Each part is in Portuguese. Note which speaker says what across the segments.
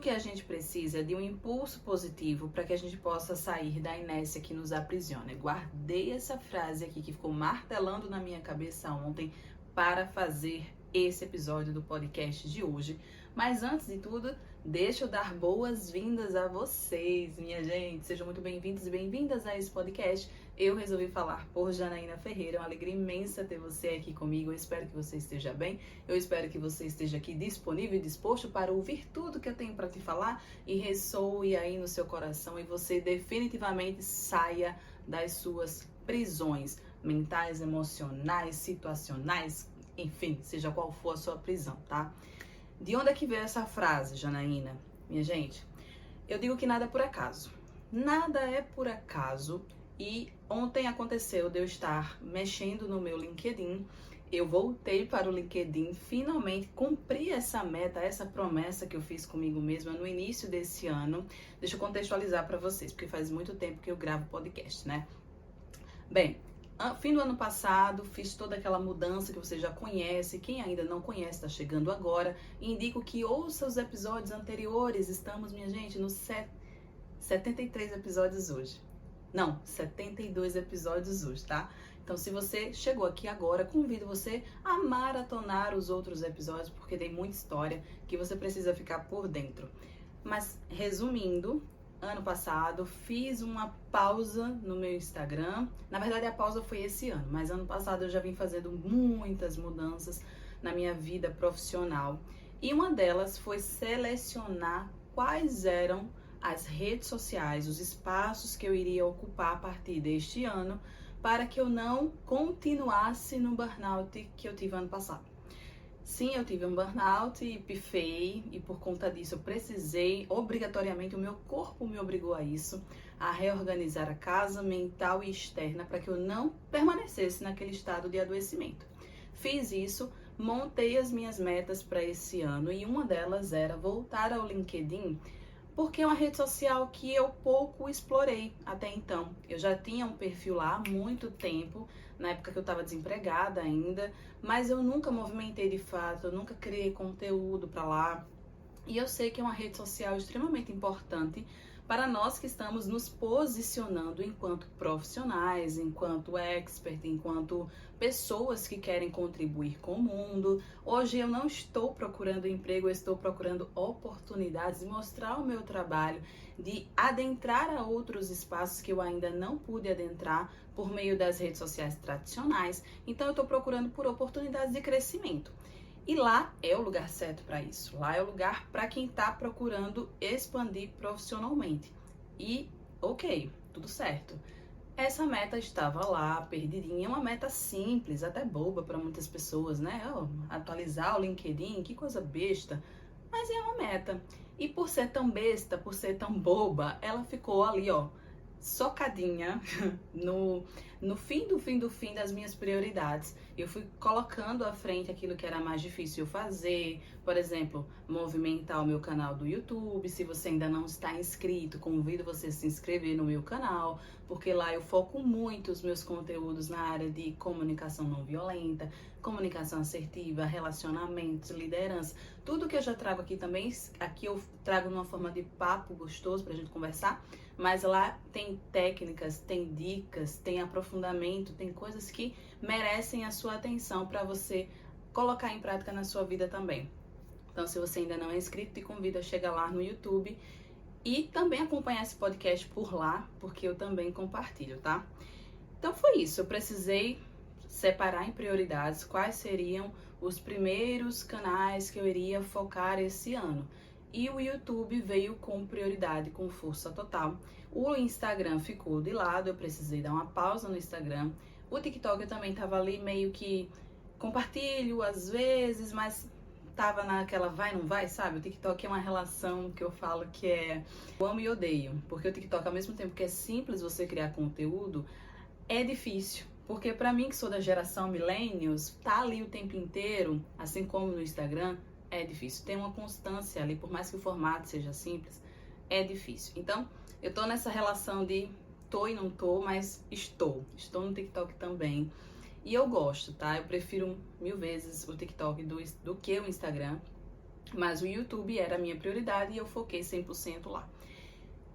Speaker 1: que a gente precisa é de um impulso positivo para que a gente possa sair da inércia que nos aprisiona. Eu guardei essa frase aqui que ficou martelando na minha cabeça ontem para fazer esse episódio do podcast de hoje. Mas antes de tudo, deixa eu dar boas-vindas a vocês, minha gente. Sejam muito bem-vindos e bem-vindas a esse podcast. Eu resolvi falar por Janaína Ferreira. É uma alegria imensa ter você aqui comigo. Eu espero que você esteja bem. Eu espero que você esteja aqui disponível e disposto para ouvir tudo que eu tenho para te falar e ressoe aí no seu coração e você definitivamente saia das suas prisões mentais, emocionais, situacionais, enfim, seja qual for a sua prisão, tá? De onde é que veio essa frase, Janaína? Minha gente, eu digo que nada é por acaso. Nada é por acaso. E ontem aconteceu de eu estar mexendo no meu LinkedIn. Eu voltei para o LinkedIn, finalmente cumpri essa meta, essa promessa que eu fiz comigo mesma no início desse ano. Deixa eu contextualizar para vocês, porque faz muito tempo que eu gravo podcast, né? Bem, fim do ano passado, fiz toda aquela mudança que você já conhece. Quem ainda não conhece, está chegando agora. Indico que ouça os episódios anteriores. Estamos, minha gente, nos 73 episódios hoje. Não, 72 episódios hoje, tá? Então, se você chegou aqui agora, convido você a maratonar os outros episódios, porque tem muita história que você precisa ficar por dentro. Mas, resumindo, ano passado fiz uma pausa no meu Instagram. Na verdade, a pausa foi esse ano, mas ano passado eu já vim fazendo muitas mudanças na minha vida profissional. E uma delas foi selecionar quais eram as redes sociais, os espaços que eu iria ocupar a partir deste ano, para que eu não continuasse no burnout que eu tive ano passado. Sim, eu tive um burnout e pifei, e por conta disso eu precisei, obrigatoriamente, o meu corpo me obrigou a isso, a reorganizar a casa mental e externa para que eu não permanecesse naquele estado de adoecimento. Fiz isso, montei as minhas metas para esse ano e uma delas era voltar ao LinkedIn, porque é uma rede social que eu pouco explorei até então. Eu já tinha um perfil lá há muito tempo, na época que eu estava desempregada ainda, mas eu nunca movimentei de fato, eu nunca criei conteúdo para lá. E eu sei que é uma rede social extremamente importante para nós que estamos nos posicionando enquanto profissionais, enquanto expert, enquanto pessoas que querem contribuir com o mundo. Hoje eu não estou procurando emprego, eu estou procurando oportunidades de mostrar o meu trabalho, de adentrar a outros espaços que eu ainda não pude adentrar por meio das redes sociais tradicionais. Então eu estou procurando por oportunidades de crescimento. E lá é o lugar certo para isso. Lá é o lugar para quem está procurando expandir profissionalmente. E, ok, tudo certo. Essa meta estava lá, perdidinha. É uma meta simples, até boba para muitas pessoas, né? Atualizar o LinkedIn, que coisa besta. Mas é uma meta. E por ser tão besta, por ser tão boba, ela ficou ali, ó, socadinha no fim das minhas prioridades. Eu fui colocando à frente aquilo que era mais difícil fazer, por exemplo, movimentar o meu canal do YouTube. Se você ainda não está inscrito, convido você a se inscrever no meu canal, porque lá eu foco muito os meus conteúdos na área de comunicação não violenta, comunicação assertiva, relacionamentos, liderança. Tudo que eu já trago aqui também, aqui eu trago numa forma de papo gostoso pra gente conversar, mas lá tem técnicas, tem dicas, tem aprofundamento, tem coisas que merecem a sua atenção para você colocar em prática na sua vida também. Então, se você ainda não é inscrito, te convido a chegar lá no YouTube e também acompanhar esse podcast por lá, porque eu também compartilho, tá? Então foi isso, eu precisei separar em prioridades quais seriam os primeiros canais que eu iria focar esse ano. E o YouTube veio com prioridade, com força total. O Instagram ficou de lado, eu precisei dar uma pausa no Instagram. O TikTok eu também tava ali meio que compartilho às vezes, mas tava naquela vai, não vai, sabe? O TikTok é uma relação que eu falo que é eu amo e odeio. Porque o TikTok, ao mesmo tempo que é simples você criar conteúdo, é difícil. Porque pra mim, que sou da geração millennials, tá ali o tempo inteiro, assim como no Instagram, é difícil. Tem uma constância ali, por mais que o formato seja simples, é difícil. Então, eu tô nessa relação de tô e não tô, mas estou. Estou no TikTok também. E eu gosto, tá? Eu prefiro 1000 vezes o TikTok do que o Instagram. Mas o YouTube era a minha prioridade e eu foquei 100% lá.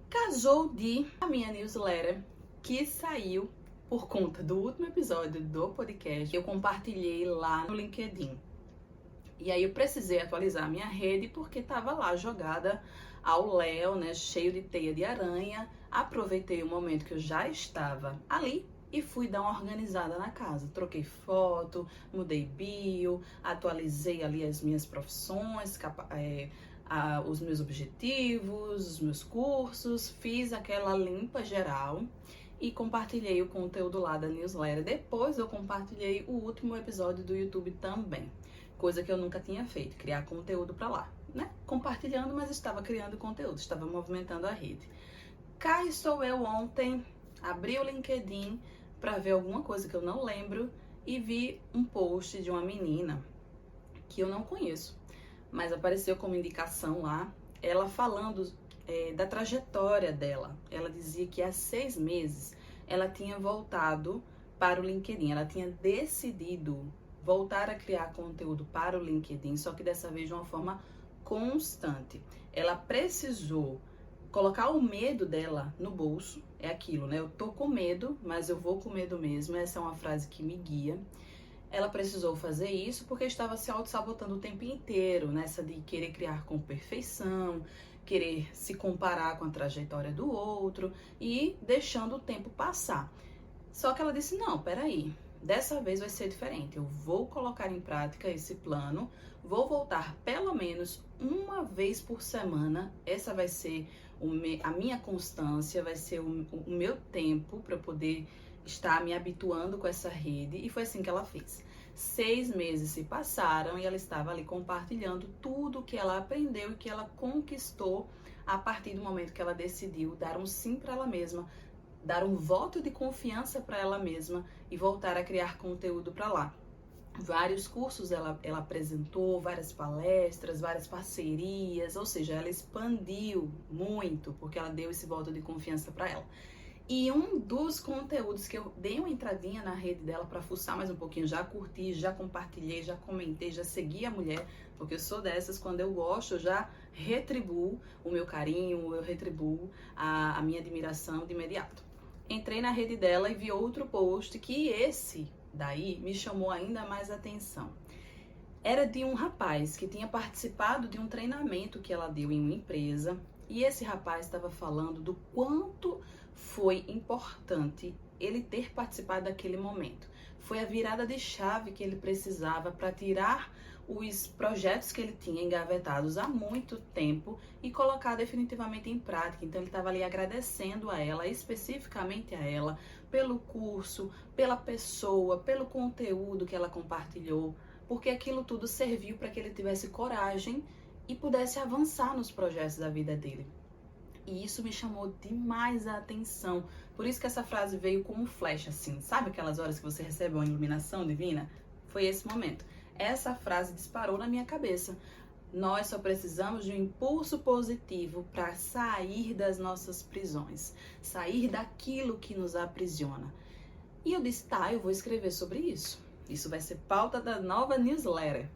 Speaker 1: Casou de a minha newsletter, que saiu por conta do último episódio do podcast que eu compartilhei lá no LinkedIn. E aí eu precisei atualizar a minha rede porque estava lá jogada ao léu, né, cheio de teia de aranha. Aproveitei o momento que eu já estava ali e fui dar uma organizada na casa. Troquei foto, mudei bio, atualizei ali as minhas profissões, os meus objetivos, os meus cursos, fiz aquela limpa geral e compartilhei o conteúdo lá da newsletter. Depois eu compartilhei o último episódio do YouTube também, coisa que eu nunca tinha feito, criar conteúdo para lá, né? Compartilhando, mas estava criando conteúdo, estava movimentando a rede. Cá estou eu ontem, abri o LinkedIn para ver alguma coisa que eu não lembro e vi um post de uma menina que eu não conheço, mas apareceu como indicação lá, ela falando da trajetória dela. Ela dizia que há 6 meses ela tinha voltado para o LinkedIn, ela tinha decidido voltar a criar conteúdo para o LinkedIn, só que dessa vez de uma forma constante. Ela precisou colocar o medo dela no bolso, é aquilo, né? Eu tô com medo, mas eu vou com medo mesmo. Essa é uma frase que me guia. Ela precisou fazer isso porque estava se auto-sabotando o tempo inteiro, nessa de querer criar com perfeição, querer se comparar com a trajetória do outro e deixando o tempo passar. Só que ela disse, não, peraí, dessa vez vai ser diferente. Eu vou colocar em prática esse plano, vou voltar pelo menos uma vez por semana. Essa vai ser a minha constância, vai ser o meu tempo para poder estar me habituando com essa rede. E foi assim que ela fez. 6 meses se passaram e ela estava ali compartilhando tudo que ela aprendeu e que ela conquistou a partir do momento que ela decidiu dar um sim para ela mesma, dar um voto de confiança para ela mesma e voltar a criar conteúdo para lá. Vários cursos ela apresentou, várias palestras, várias parcerias, ou seja, ela expandiu muito porque ela deu esse voto de confiança para ela. E um dos conteúdos que eu dei uma entradinha na rede dela para fuçar mais um pouquinho, já curti, já compartilhei, já comentei, já segui a mulher, porque eu sou dessas, quando eu gosto, eu já retribuo o meu carinho, eu retribuo a minha admiração de imediato. Entrei na rede dela e vi outro post que esse daí me chamou ainda mais atenção. Era de um rapaz que tinha participado de um treinamento que ela deu em uma empresa e esse rapaz estava falando do quanto foi importante ele ter participado daquele momento. Foi a virada de chave que ele precisava para tirar os projetos que ele tinha engavetados há muito tempo e colocar definitivamente em prática. Então ele estava ali agradecendo a ela, especificamente a ela, pelo curso, pela pessoa, pelo conteúdo que ela compartilhou, porque aquilo tudo serviu para que ele tivesse coragem e pudesse avançar nos projetos da vida dele. E isso me chamou demais a atenção. Por isso que essa frase veio como flecha, assim. Sabe aquelas horas que você recebe uma iluminação divina? Foi esse momento. Essa frase disparou na minha cabeça. Nós só precisamos de um impulso positivo para sair das nossas prisões, sair daquilo que nos aprisiona. E eu disse, tá, eu vou escrever sobre isso. Isso vai ser pauta da nova newsletter.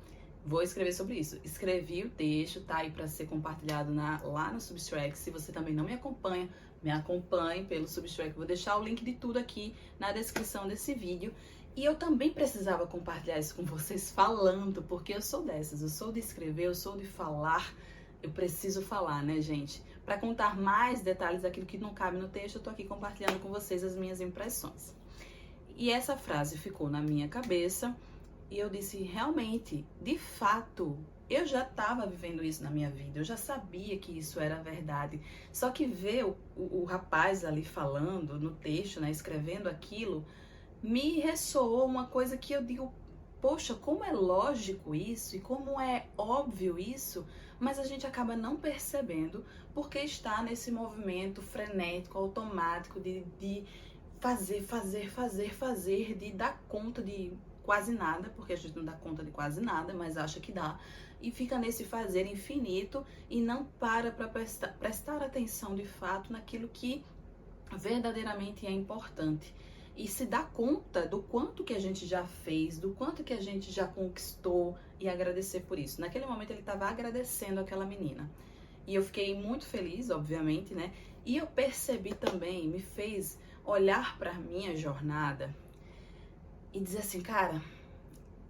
Speaker 1: Vou escrever sobre isso. Escrevi o texto, tá aí para ser compartilhado lá no Substract. Se você também não me acompanhe pelo Substract. Vou deixar o link de tudo aqui na descrição desse vídeo. E eu também precisava compartilhar isso com vocês falando, porque eu sou dessas. Eu sou de escrever, eu sou de falar. Eu preciso falar, né, gente? Para contar mais detalhes daquilo que não cabe no texto, eu tô aqui compartilhando com vocês as minhas impressões. E essa frase ficou na minha cabeça. E eu disse, realmente, de fato, eu já estava vivendo isso na minha vida, eu já sabia que isso era verdade. Só que ver o rapaz ali falando no texto, né, escrevendo aquilo, me ressoou uma coisa que eu digo, poxa, como é lógico isso e como é óbvio isso, mas a gente acaba não percebendo porque está nesse movimento frenético, automático de fazer, de dar conta de quase nada, porque a gente não dá conta de quase nada, mas acha que dá, e fica nesse fazer infinito e não para prestar atenção de fato naquilo que verdadeiramente é importante. E se dá conta do quanto que a gente já fez, do quanto que a gente já conquistou e agradecer por isso. Naquele momento ele estava agradecendo aquela menina. E eu fiquei muito feliz, obviamente, né? E eu percebi também, me fez olhar para a minha jornada e dizer assim, cara,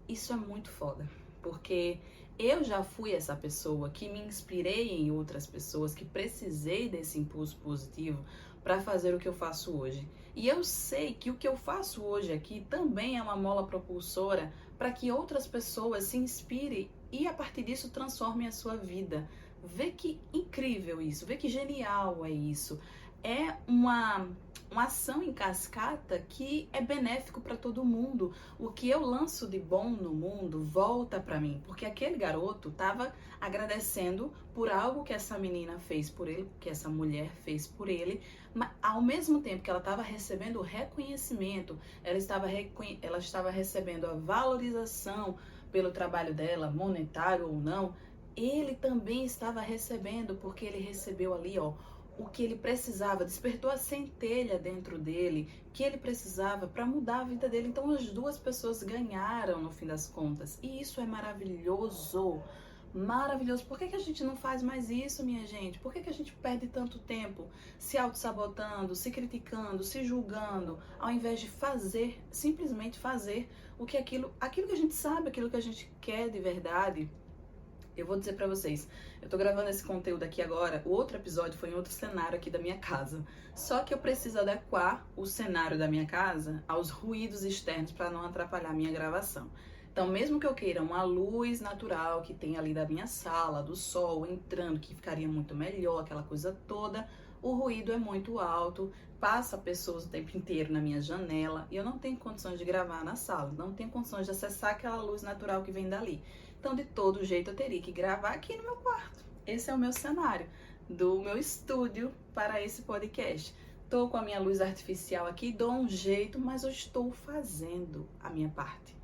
Speaker 1: isso é muito foda, porque eu já fui essa pessoa que me inspirei em outras pessoas, que precisei desse impulso positivo para fazer o que eu faço hoje. E eu sei que o que eu faço hoje aqui também é uma mola propulsora para que outras pessoas se inspirem e a partir disso transformem a sua vida. Vê que incrível isso, vê que genial é isso. É uma ação em cascata que é benéfico para todo mundo. O que eu lanço de bom no mundo volta para mim, porque aquele garoto estava agradecendo por algo que essa menina fez por ele, que essa mulher fez por ele, mas ao mesmo tempo que ela estava recebendo o reconhecimento, ela estava recebendo a valorização pelo trabalho dela, monetário ou não, ele também estava recebendo, porque ele recebeu ali, ó, o que ele precisava, despertou a centelha dentro dele que ele precisava para mudar a vida dele. Então as duas pessoas ganharam no fim das contas. E isso é maravilhoso. Maravilhoso. Por que a gente não faz mais isso, minha gente? Por que a gente perde tanto tempo se auto-sabotando, se criticando, se julgando, ao invés de fazer, simplesmente fazer aquilo que a gente sabe, aquilo que a gente quer de verdade? Eu vou dizer pra vocês, eu tô gravando esse conteúdo aqui agora, o outro episódio foi em outro cenário aqui da minha casa. Só que eu preciso adequar o cenário da minha casa aos ruídos externos para não atrapalhar a minha gravação. Então, mesmo que eu queira uma luz natural que tem ali da minha sala, do sol entrando, que ficaria muito melhor, aquela coisa toda, o ruído é muito alto, passa pessoas o tempo inteiro na minha janela e eu não tenho condições de gravar na sala, não tenho condições de acessar aquela luz natural que vem dali. Então, de todo jeito, eu teria que gravar aqui no meu quarto. Esse é o meu cenário do meu estúdio para esse podcast. Tô com a minha luz artificial aqui, dou um jeito, mas eu estou fazendo a minha parte.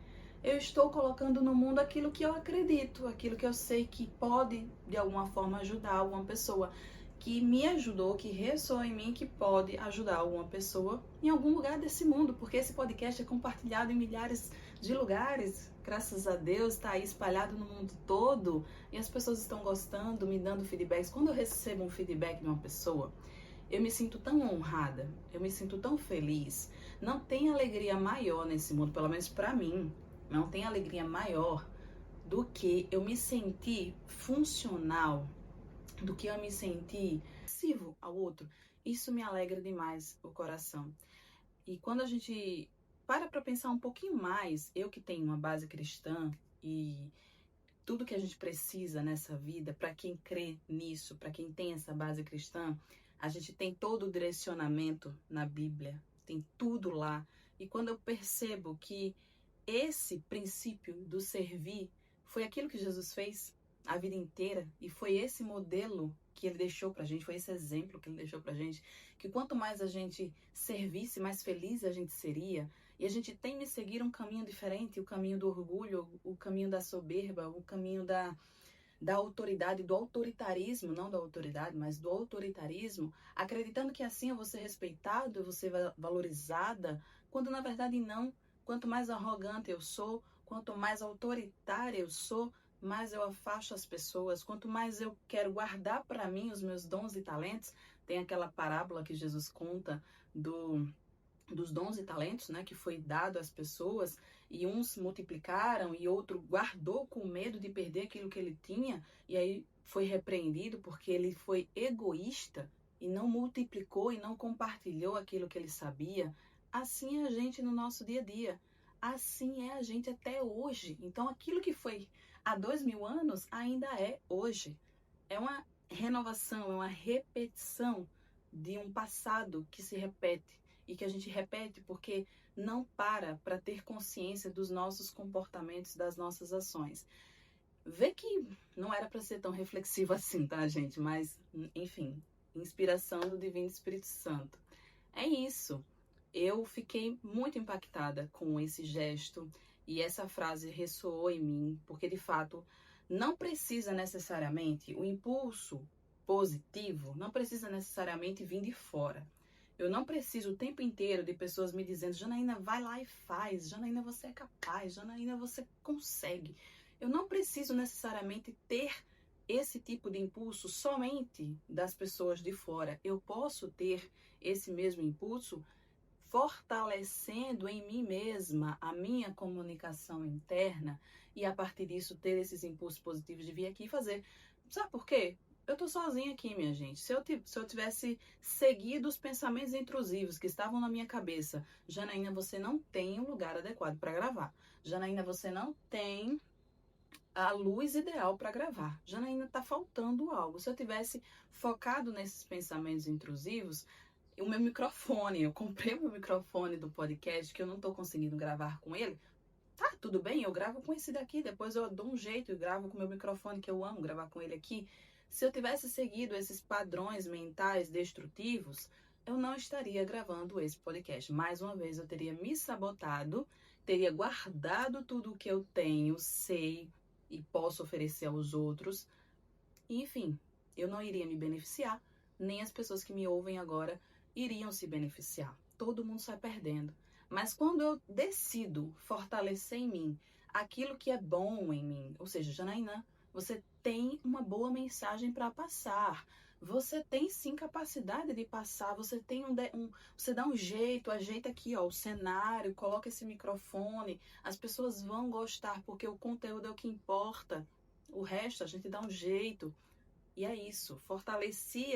Speaker 1: Eu estou colocando no mundo aquilo que eu acredito, aquilo que eu sei que pode, de alguma forma, ajudar alguma pessoa, que me ajudou, que ressoa em mim, que pode ajudar alguma pessoa em algum lugar desse mundo, porque esse podcast é compartilhado em milhares de lugares, graças a Deus, está aí espalhado no mundo todo e as pessoas estão gostando, me dando feedbacks. Quando eu recebo um feedback de uma pessoa, eu me sinto tão honrada, eu me sinto tão feliz. Não tem alegria maior nesse mundo, pelo menos para mim, não tem alegria maior do que eu me sentir funcional, do que eu me sentir passivo ao outro. Isso me alegra demais o coração. E quando a gente para pensar um pouquinho mais, eu que tenho uma base cristã e tudo que a gente precisa nessa vida, para quem crê nisso, para quem tem essa base cristã, a gente tem todo o direcionamento na Bíblia, tem tudo lá. E quando eu percebo que esse princípio do servir foi aquilo que Jesus fez a vida inteira e foi esse modelo que ele deixou pra gente, foi esse exemplo que ele deixou pra gente, que quanto mais a gente servisse, mais feliz a gente seria. E a gente tem de seguir um caminho diferente, o caminho do orgulho, o caminho da soberba, o caminho da autoridade, do autoritarismo, não da autoridade, mas do autoritarismo, acreditando que assim eu vou ser respeitado, eu vou ser valorizada, quando na verdade não. Quanto mais arrogante eu sou, quanto mais autoritária eu sou, mais eu afasto as pessoas. Quanto mais eu quero guardar para mim os meus dons e talentos, tem aquela parábola que Jesus conta dos dons e talentos, né, que foi dado às pessoas, e uns multiplicaram e outro guardou com medo de perder aquilo que ele tinha, e aí foi repreendido porque ele foi egoísta e não multiplicou e não compartilhou aquilo que ele sabia. Assim é a gente no nosso dia a dia. Assim é a gente até hoje. Então aquilo que foi há 2000 anos ainda é hoje. É uma renovação, é uma repetição de um passado que se repete. E que a gente repete porque não para ter consciência dos nossos comportamentos, das nossas ações. Vê que não era para ser tão reflexivo assim, tá, gente? Mas, enfim, inspiração do Divino Espírito Santo. É isso. Eu fiquei muito impactada com esse gesto e essa frase ressoou em mim, porque de fato não precisa necessariamente, o impulso positivo não precisa necessariamente vir de fora. Eu não preciso o tempo inteiro de pessoas me dizendo: Janaína, vai lá e faz, Janaína, você é capaz, Janaína, você consegue. Eu não preciso necessariamente ter esse tipo de impulso somente das pessoas de fora. Eu posso ter esse mesmo impulso fortalecendo em mim mesma a minha comunicação interna e a partir disso ter esses impulsos positivos de vir aqui e fazer. Sabe por quê? Eu tô sozinha aqui, minha gente. Se eu tivesse seguido os pensamentos intrusivos que estavam na minha cabeça, Janaína, você não tem um lugar adequado para gravar. Janaína, você não tem a luz ideal para gravar. Janaína, tá faltando algo. Se eu tivesse focado nesses pensamentos intrusivos, o meu microfone, eu comprei o meu microfone do podcast, que eu não tô conseguindo gravar com ele. Tá, tudo bem, eu gravo com esse daqui, depois eu dou um jeito e gravo com o meu microfone, que eu amo gravar com ele aqui. Se eu tivesse seguido esses padrões mentais destrutivos, eu não estaria gravando esse podcast. Mais uma vez, eu teria me sabotado, teria guardado tudo o que eu tenho, sei e posso oferecer aos outros. E, enfim, eu não iria me beneficiar, nem as pessoas que me ouvem agora iriam se beneficiar. Todo mundo sai perdendo. Mas quando eu decido fortalecer em mim aquilo que é bom em mim, ou seja, Janaína, você tem uma boa mensagem para passar. Você tem sim capacidade de passar, você tem você dá um jeito, ajeita aqui, ó, o cenário, coloca esse microfone, as pessoas vão gostar porque o conteúdo é o que importa. O resto a gente dá um jeito. E é isso, fortaleci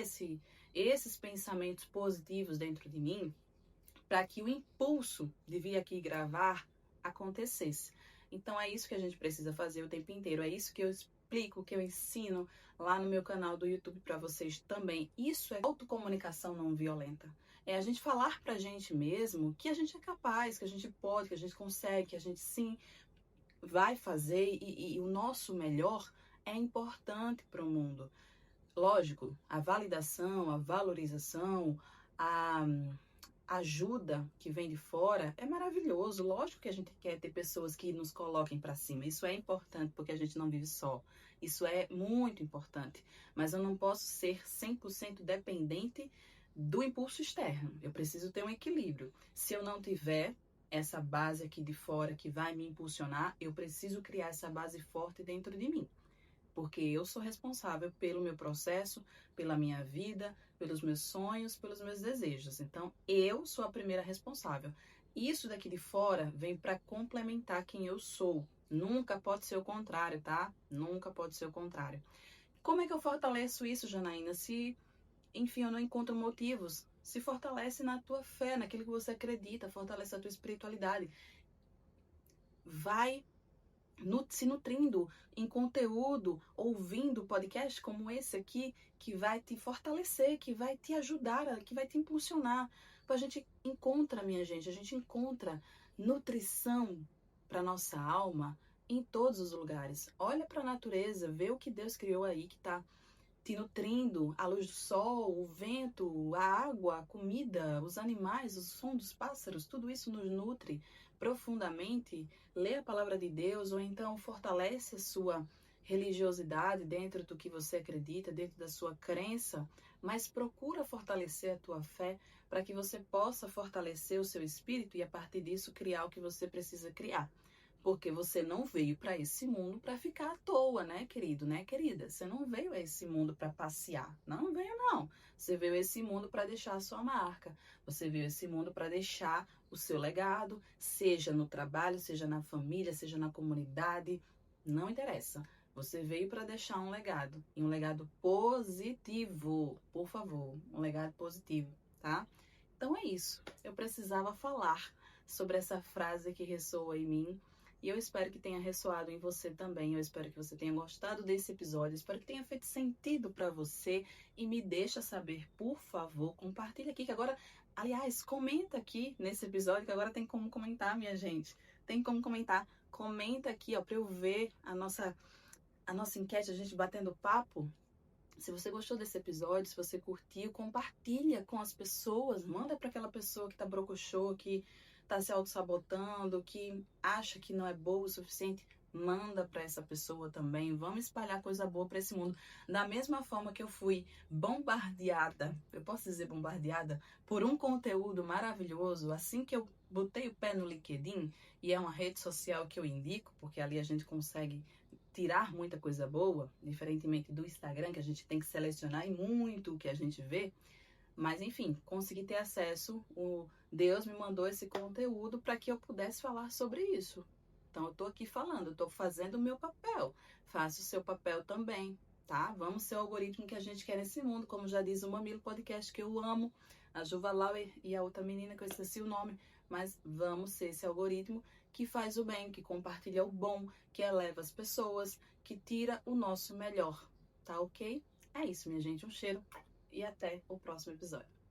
Speaker 1: esses pensamentos positivos dentro de mim para que o impulso de vir aqui gravar acontecesse. Então é isso que a gente precisa fazer o tempo inteiro, é isso que eu explico, que eu ensino lá no meu canal do YouTube para vocês também. Isso é autocomunicação não violenta. É a gente falar pra gente mesmo que a gente é capaz, que a gente pode, que a gente consegue, que a gente sim vai fazer e o nosso melhor é importante para o mundo. Lógico, a validação, a valorização, a ajuda que vem de fora é maravilhoso. Lógico que a gente quer ter pessoas que nos coloquem para cima. Isso é importante porque a gente não vive só. Isso é muito importante. Mas eu não posso ser 100% dependente do impulso externo. Eu preciso ter um equilíbrio. Se eu não tiver essa base aqui de fora que vai me impulsionar, eu preciso criar essa base forte dentro de mim. Porque eu sou responsável pelo meu processo, pela minha vida, pelos meus sonhos, pelos meus desejos. Então, eu sou a primeira responsável. Isso daqui de fora vem para complementar quem eu sou. Nunca pode ser o contrário, tá? Nunca pode ser o contrário. Como é que eu fortaleço isso, Janaína? Se, enfim, eu não encontro motivos. Se fortalece na tua fé, naquilo que você acredita, fortalece a tua espiritualidade. Vai se nutrindo em conteúdo, ouvindo podcast como esse aqui, que vai te fortalecer, que vai te ajudar, que vai te impulsionar. Então, a gente encontra, minha gente, a gente encontra nutrição para nossa alma em todos os lugares. Olha para a natureza, vê o que Deus criou aí, que está te nutrindo, a luz do sol, o vento, a água, a comida, os animais, o som dos pássaros, tudo isso nos nutre profundamente. Lê a palavra de Deus ou então fortalece a sua religiosidade dentro do que você acredita, dentro da sua crença, mas procura fortalecer a tua fé para que você possa fortalecer o seu espírito e a partir disso criar o que você precisa criar. Porque você não veio para esse mundo para ficar à toa, né, querido, né, querida? Você não veio a esse mundo para passear. Não veio, não. Você veio a esse mundo para deixar a sua marca. Você veio a esse mundo para deixar o seu legado, seja no trabalho, seja na família, seja na comunidade. Não interessa. Você veio para deixar um legado. E um legado positivo. Por favor, um legado positivo, tá? Então é isso. Eu precisava falar sobre essa frase que ressoa em mim. E eu espero que tenha ressoado em você também. Eu espero que você tenha gostado desse episódio. Eu espero que tenha feito sentido para você. E me deixa saber, por favor. Compartilha aqui que agora... Aliás, comenta aqui nesse episódio que agora tem como comentar, minha gente. Tem como comentar. Comenta aqui, ó, para eu ver a nossa enquete, a gente batendo papo. Se você gostou desse episódio, se você curtiu, compartilha com as pessoas. Manda para aquela pessoa que tá brocochô, que tá se auto-sabotando, que acha que não é boa o suficiente. Manda para essa pessoa também. Vamos espalhar coisa boa para esse mundo. Da mesma forma que eu fui bombardeada, eu posso dizer bombardeada, por um conteúdo maravilhoso, assim que eu botei o pé no LinkedIn, e é uma rede social que eu indico, porque ali a gente consegue tirar muita coisa boa, diferentemente do Instagram, que a gente tem que selecionar e muito o que a gente vê. Mas enfim, consegui ter acesso, Deus me mandou esse conteúdo para que eu pudesse falar sobre isso. Então eu tô aqui falando, eu tô fazendo o meu papel. Faça o seu papel também, tá? Vamos ser o algoritmo que a gente quer nesse mundo, como já diz o Mamilo Podcast, que eu amo, a Juva Lauer e a outra menina que eu esqueci o nome, mas vamos ser esse algoritmo que faz o bem, que compartilha o bom, que eleva as pessoas, que tira o nosso melhor, tá ok? É isso, minha gente, um cheiro e até o próximo episódio.